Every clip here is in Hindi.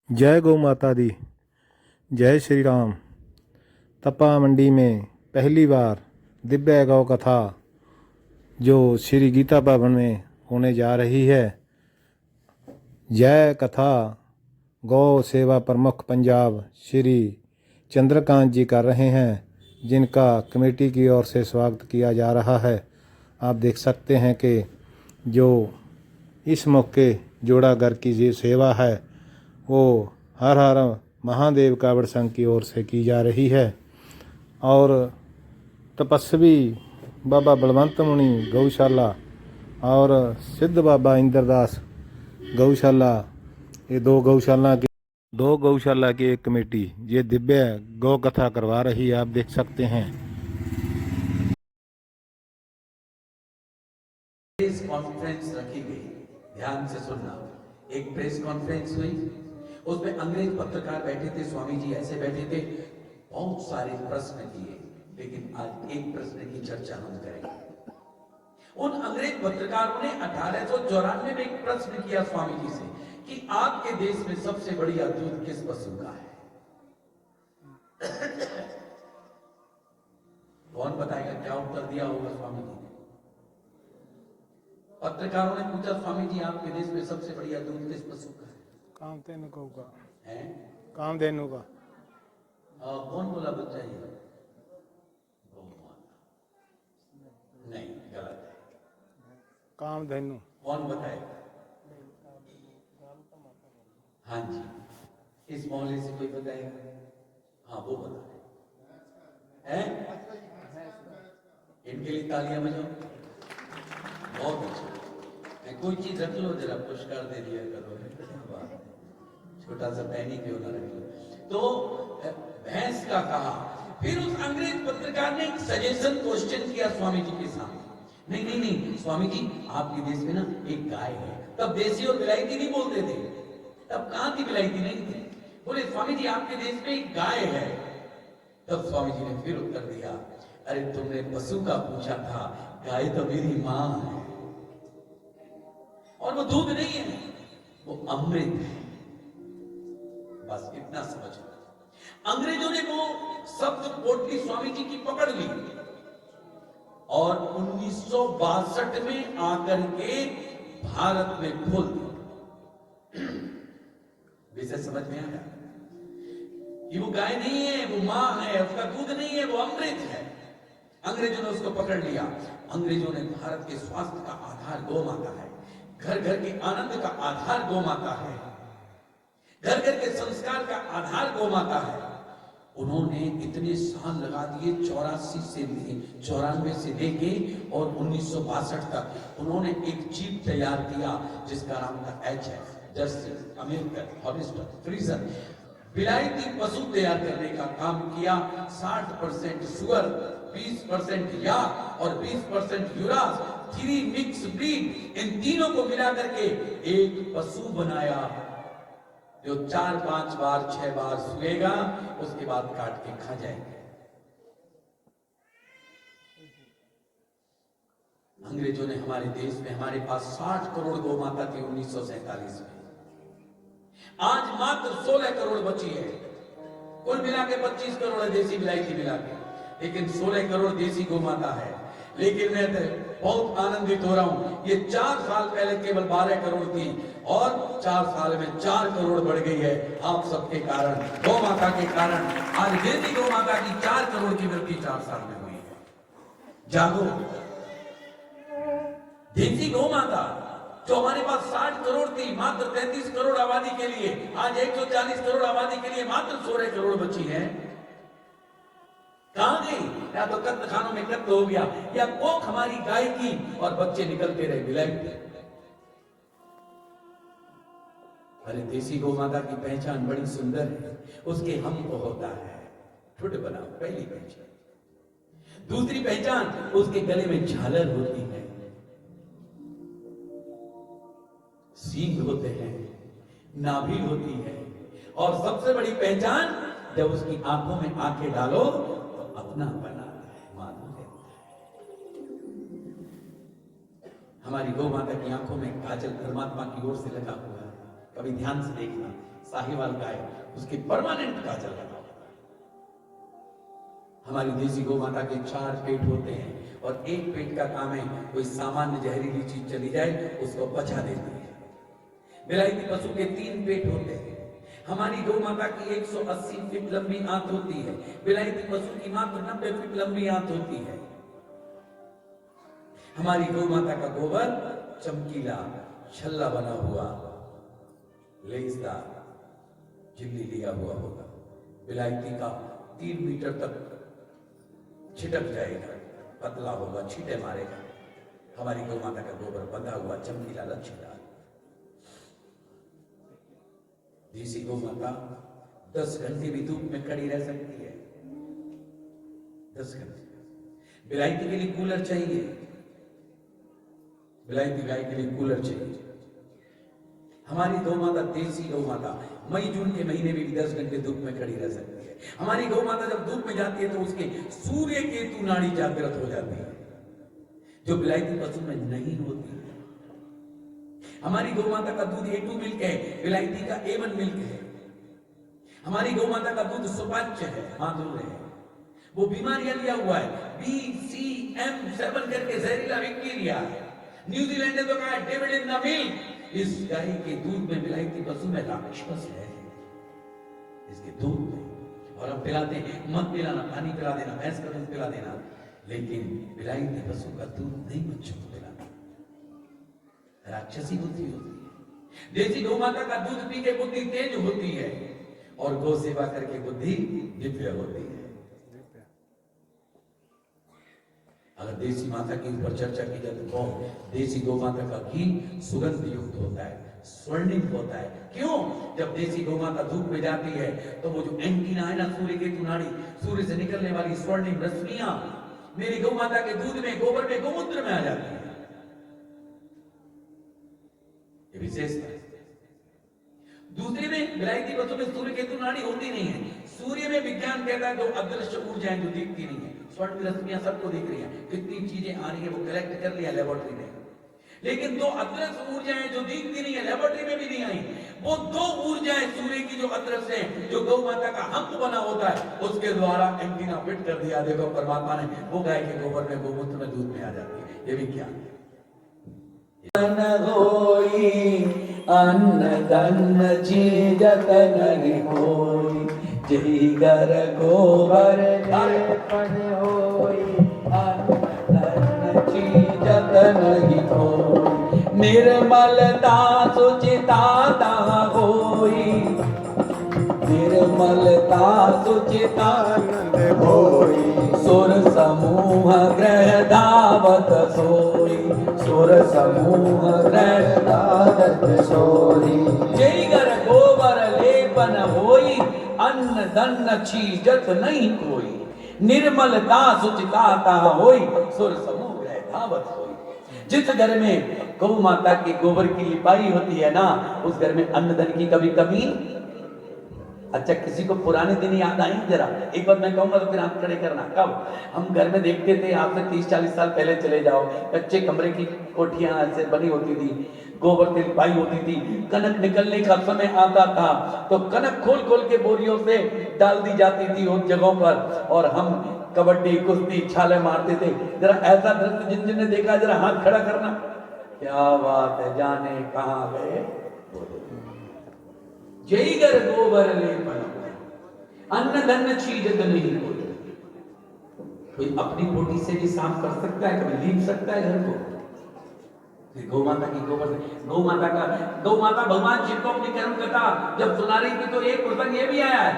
जय गौ माता दी। जय श्री राम। तपा मंडी में पहली बार दिव्य गौ कथा जो श्री गीता भवन में होने जा रही है। जय कथा गौ सेवा प्रमुख पंजाब श्री चंद्रकांत जी कर रहे हैं, जिनका कमेटी की ओर से स्वागत किया जा रहा है। आप देख सकते हैं कि जो इस मौके जोड़ागर की ये सेवा है वो हर हर महादेव कावड़ संघ की ओर से की जा रही है। और तपस्वी बाबा बलवंत मुनि गौशाला और सिद्ध बाबा इंद्रदास गौशाला, ये दो गौशाला की एक कमेटी ये दिव्य गौ कथा करवा रही है। आप देख सकते हैं। प्रेस कॉन्फ्रेंस रखी गई, ध्यान से सुनना। एक प्रेस कॉन्फ्रेंस हुई, उसमें अंग्रेज पत्रकार बैठे थे, स्वामी जी ऐसे बैठे थे, बहुत सारे प्रश्न किए, लेकिन आज एक प्रश्न की चर्चा हम करेंगे। उन अंग्रेज पत्रकारों ने 1894 में एक प्रश्न किया स्वामी जी से कि आपके देश में सबसे बढ़िया दूध किस पशु का है? कौन बताएगा क्या उत्तर दिया होगा स्वामी जी ने? पत्रकारों ने पूछा, स्वामी जी आपके देश में सबसे बढ़िया दूध किस पशु का है? कामधेनु गौ का है? कामधेनु का। कौन बोला बच्चा ये? नहीं, गलत है। कामधेनु। कौन बताए? हाँ जी, इस मोहल्ले से कोई बताएगा? हाँ वो बता है। इनके लिए तालियां बजाओ। बहुत अच्छा। कोई चीज रख लो, जरा पुरस्कार दे दिया करो। छोटा सा पैनी क्यों ना रख लो। तो भैंस का कहा। फिर उस अंग्रेज पत्रकार ने एक सजेशन क्वेश्चन किया स्वामी जी के सामने। नहीं नहीं नहीं स्वामी जी, आपके देश में ना एक गाय है। तब देसी और विलायती नहीं बोलते थे, तब कहां थी विलायती? नहीं थी। बोले स्वामी जी आपके देश में एक गाय है। तब स्वामी जी ने फिर उत्तर दिया, अरे तुमने पशु का पूछा था, गाय तो मेरी मां है और वो दूध नहीं है, वो अमृत है। बस इतना समझ लो। अंग्रेजों ने वो शब्द पोटली स्वामी जी की पकड़ ली और 1962 में आकर के भारत में खोल दी। विषय समझ में आया कि वो गाय नहीं है, वो मां है, उसका दूध नहीं है, वो अमृत है। अंग्रेजों ने उसको पकड़ लिया। अंग्रेजों ने भारत के स्वास्थ्य का आधार गौ माता है, घर घर के आनंद का आधार गौ माता है, घर घर के संस्कार का आधार गौ माता है। उन्होंने इतने साल लगा दिए, 94 से लेके और 1962 तक उन्होंने एक जीप तैयार किया जिसका नाम था HF, Jersey, American, Hollister, freezer. विलायती पशु तैयार करने का काम किया। 60% शुगर, 20% याक और 20% यूरास, 3 मिक्स ब्रीड, इन तीनों को मिला करके एक पशु बनाया जो 4-5 बार 6 बार सुएगा, उसके बाद काट के खा जाएंगे। अंग्रेजों ने हमारे देश में, हमारे पास 60 करोड़ गौ माता थी 1947 में। आज मात्र 16 करोड़ बची है। कुल मिला के 25 करोड़ है देसी विलायती मिला के, लेकिन 16 करोड़ देसी गौ माता है। लेकिन मैं तो बहुत आनंदित हो रहा हूं, ये 4 साल पहले केवल 12 करोड़ थी और 4 साल में 4 करोड़ बढ़ गई है। आप सबके कारण, गौ माता के कारण आज देसी गौ माता की 4 करोड़ की वृद्धि 4 साल में हुई है। जागो, देसी गौ माता जो हमारे पास 60 करोड़ थी मात्र 33 करोड़ आबादी के लिए, आज 140 करोड़ आबादी के लिए मात्र 16 करोड़ बची है। कहां गई? या तो कत्ल खानों में कत्ल हो गया, या कोख हमारी गाय की और बच्चे निकलते रहे विलायती। अरे देसी गौ माता की पहचान बड़ी सुंदर है, उसके हम को होता है ठुड बनाओ, पहली पहचान। दूसरी पहचान, उसके गले में झालर होती है, सींग होते हैं, नाभि होती है, और सबसे बड़ी पहचान, जब उसकी आंखों में आंखें डालो तो अपना बनाता है, मालूम है। हमारी गौ माता की आंखों में काजल परमात्मा की ओर से लगा हुआ है। कभी ध्यान से देखना, साहिवाल गाय उसके परमानेंट काजल लगा होता है। हमारी देसी गौ माता के 4 पेट होते हैं और एक पेट का काम है कोई सामान्य जहरीली चीज चली जाए उसको पचा देती है। विलायती पशु के 3 पेट होते हैं। हमारी गौ माता की 180 फीट लंबी आंत होती है, विलायती पशु की मात्र 90 फीट लंबी आंत होती है। हमारी गौ माता का गोबर चमकीला छल्ला बना हुआ लेसदार झिल्ली लिया हुआ होगा। विलायती का 3 मीटर तक छिटक जाएगा, पतला होगा, छींटे मारेगा। हमारी गौ माता का गोबर बंधा हुआ चमकीला लच्छेदार। देसी गौ माता 10 घंटे भी धूप में खड़ी रह सकती है, 10 घंटे। विलायती के लिए कूलर चाहिए, विलायती गाय के लिए कूलर चाहिए। हमारी गौ माता, देसी गौ माता मई जून के महीने में भी 10 घंटे धूप में खड़ी रह सकती है। हमारी गौ माता जब धूप में जाती है तो उसके सूर्य केतु नाड़ी जागृत हो जाती है, जो विलायती पशु में नहीं होती है। हमारी गौ माता का दूध A2 मिल्क है, विलायती का A1 मिल्क है। हमारी गौ माता का दूध सुपाच्य है, माधुर्य है। वो बीमारियां लिया हुआ है, BCM7 करके जहरीला बैक्टीरिया है। न्यूजीलैंड ने तो कहा डेविड इन द मिल्क। इस गाय के दूध में, विलायती पशु में राक्षस है, इसके दूध में। और हम पिलाते हैं, मत पिलाना, पानी पिला देना, भैंस का दूध पिला देना, लेकिन विलायती पशु का दूध नहीं बच्चों को पिलाना। राक्षसी बुद्धि होती है। देसी गौ माता का दूध पी के बुद्धि तेज होती है और गौ सेवा करके बुद्धि दिव्य होती है। अगर देसी माता की ऊपर चर्चा की जाए तो देसी गौ माता का घी सुगंध युक्त होता है, स्वर्णिम होता है। क्यों? जब देसी गौ माता धूप में जाती है तो वो जो एंटीना है ना, सूर्य केतु नाड़ी, सूर्य से निकलने वाली स्वर्णिम रश्मियां मेरी गौ माता के दूध में, गोबर में, गोमूत्र में आ जाती है। ये विशेषता है। दूसरे में विलायती पशु में सूर्य केतु नाड़ी होती नहीं है। सूर्य में विज्ञान कहता है 2 अदृश्य ऊर्जाएं जो दिखती नहीं है, स्वर्ण रश्मियां सबको दिख रही हैं, कितनी चीजें आ रही है वो कलेक्ट कर लिया लेबोरेटरी में, लेकिन 2 अदृश्य ऊर्जाएं जो दिखती नहीं है, लेबोरेटरी में भी नहीं आई। वो 2 ऊर्जाएं सूर्य की जो अदृश्य है, जो गौ माता का हंप बना होता है, उसके द्वारा एंटीना फिट कर दिया। देखो परमात्मा ने, वो गाय के गोबर में, गोमूत्र में, दूध में आ जाती है। ये विज्ञान है। अन्न धन चीजत नहीं होई, जही घर गोबर अर्पण होई। अन्न धन चीजत नहीं होई, निर्मलता सुचिता होई। निर्मलता सुचिता होई, सुर समूह ग्रह धावत सोई। सुर समूह ग्रह धावत सोई, जय घर गोबर लेपन होई। अन्न धन चीजत नहीं कोई, निर्मलता सुचिता होई। सुर समूह ग्रह धावत सोई। जिस घर में गौ माता की गोबर की लिपाई होती है ना, उस घर में अन्न धन की कभी कमी। अच्छा, किसी को पुराने दिन याद आए जरा? एक बार मैं कहूंगा तो फिर आप खड़े करना। कब हम घर में देखते थे, आपसे 30-40 साल पहले चले जाओ, कच्चे कमरे की कोठियां ऐसे बनी होती थी, गोबर से लिपाई होती थी। कनक निकलने का समय आता था तो कनक खोल खोल के बोरियों से डाल दी जाती थी उन जगहों पर, और हम कबड्डी, कुश्ती, छाले मारते थे। जरा ऐसा दृश्य जिन जिन ने देखा जरा हाथ खड़ा करना। क्या बात है, जाने कहां गए। जय घर गोबर लेपन, अन्न धन चीजत नहीं कोई। कोई अपनी बोटी से भी साफ कर सकता है, कभी लीप सकता है घर को। गौ माता की गोबर से, गौ माता भगवान शिव को अपनी कर्म कथा जब सुना रही थी तो एक प्रसंग ये भी आया है।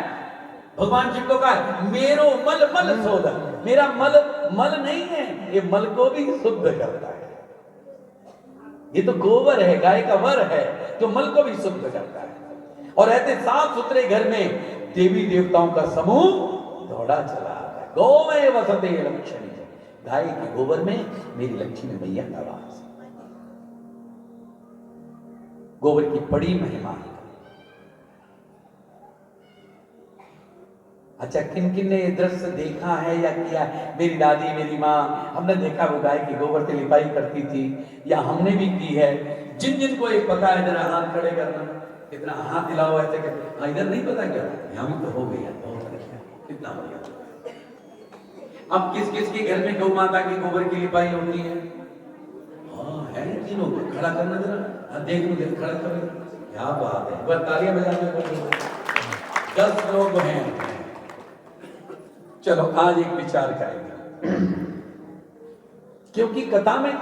भगवान शिव को कहा, मेरो मल मल सोदा। मेरा मल मल नहीं है, ये मल को भी शुद्ध करता है। ये तो गोबर है, गाय का वर है जो मल को भी शुद्ध करता है। और ऐसे साफ सुथरे घर में देवी देवताओं का समूह दौड़ा चला आता है। गौ में वसते लक्ष्मी, गाय के गोबर में मेरी लक्ष्मी मैया का वास। गोबर की बड़ी महिमा है। अच्छा, किन किन ने ये दृश्य देखा है या किया है? मेरी दादी, मेरी माँ, हमने देखा वो गाय की गोबर से लिपाई करती थी, या हमने भी की है। जिन जिन को एक पता है जरा हाथ खड़े करना। इतना हाथ हिलाओ ऐसे कि हाँ, इधर नहीं पता क्या, यहाँ भी तो हो गई है, बहुत अच्छा, कितना बढ़िया। अब किस किस के घर में गौ माता की गोबर की लिपाई होती है? हाँ है, तीनों को खड़ा करना जरा, हाँ देख लो, देख खड़ा करो, क्या बात है, बस तालियां बजाने को 10 लोग हैं। चलो आज एक विचार करेंगे, क्योंकि कथा में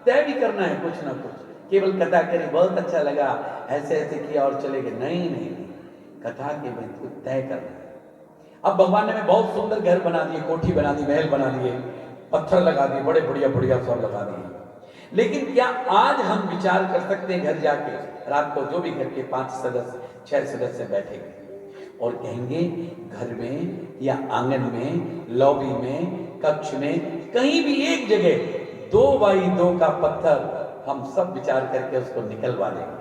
तय भी करना है कुछ ना कुछ, केवल कथा करी बहुत अच्छा लगा ऐसे ऐसे किया और चले गए, नहीं नहीं, कथा के में कुछ तय करना है। अब भगवान ने बहुत सुंदर घर बना दिए, कोठी बना दी, महल बना दिए, पत्थर लगा दिए, बड़े बढ़िया बढ़िया सब लगा दिए, लेकिन क्या आज हम विचार कर सकते हैं घर जाके रात को जो भी घर के 5 सदस्य 6 सदस्य बैठेंगे और कहेंगे घर में या आंगन में, लॉबी में, कक्ष में, कहीं भी एक जगह 2x2 का पत्थर हम सब विचार करके उसको निकलवा देंगे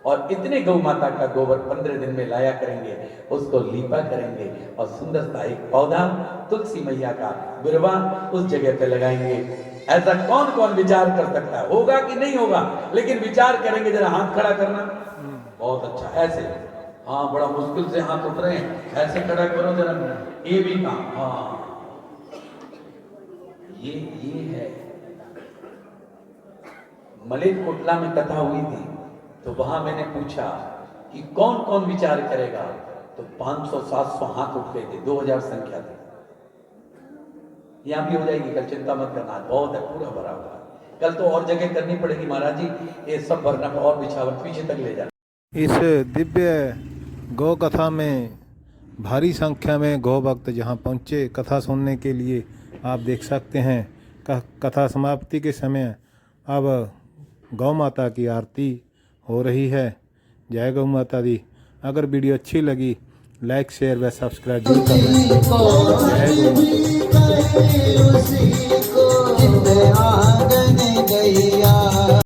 और इतने गौ माता का गोबर 15 दिन में लाया करेंगे, उसको लीपा करेंगे और सुंदर सा एक पौधा तुलसी मैया का बिरवा उस जगह पे लगाएंगे। ऐसा कौन कौन विचार कर सकता है? होगा कि नहीं होगा, लेकिन विचार करेंगे। जरा हाथ खड़ा करना, बहुत अच्छा, ऐसे, हाँ बड़ा मुश्किल से हाथ उठ रहे हैं, ऐसे खड़ा करो जरा, ये भी काम, हाँ ये है। मलिक कोटला में कथा हुई थी तो वहां मैंने पूछा कि कौन कौन विचार करेगा, तो 500-700 हाथ उठ गए थे, 2000 संख्या थी। यहां भी हो जाएगी कल, चिंता मत करना, बहुत है, पूरा भरा हुआ है। कल तो और जगह करनी पड़ेगी महाराज जी, ये सब भरना और बिछावन पीछे तक ले जाना। इस दिव्य गौ कथा में भारी संख्या में गौ भक्त जहाँ पहुँचे कथा सुनने के लिए, आप देख सकते हैं। कथा समाप्ति के समय अब गौ माता की आरती हो रही है। जय गौ माता दी। अगर वीडियो अच्छी लगी लाइक शेयर व सब्सक्राइब जरूर करें। जय गौ माता।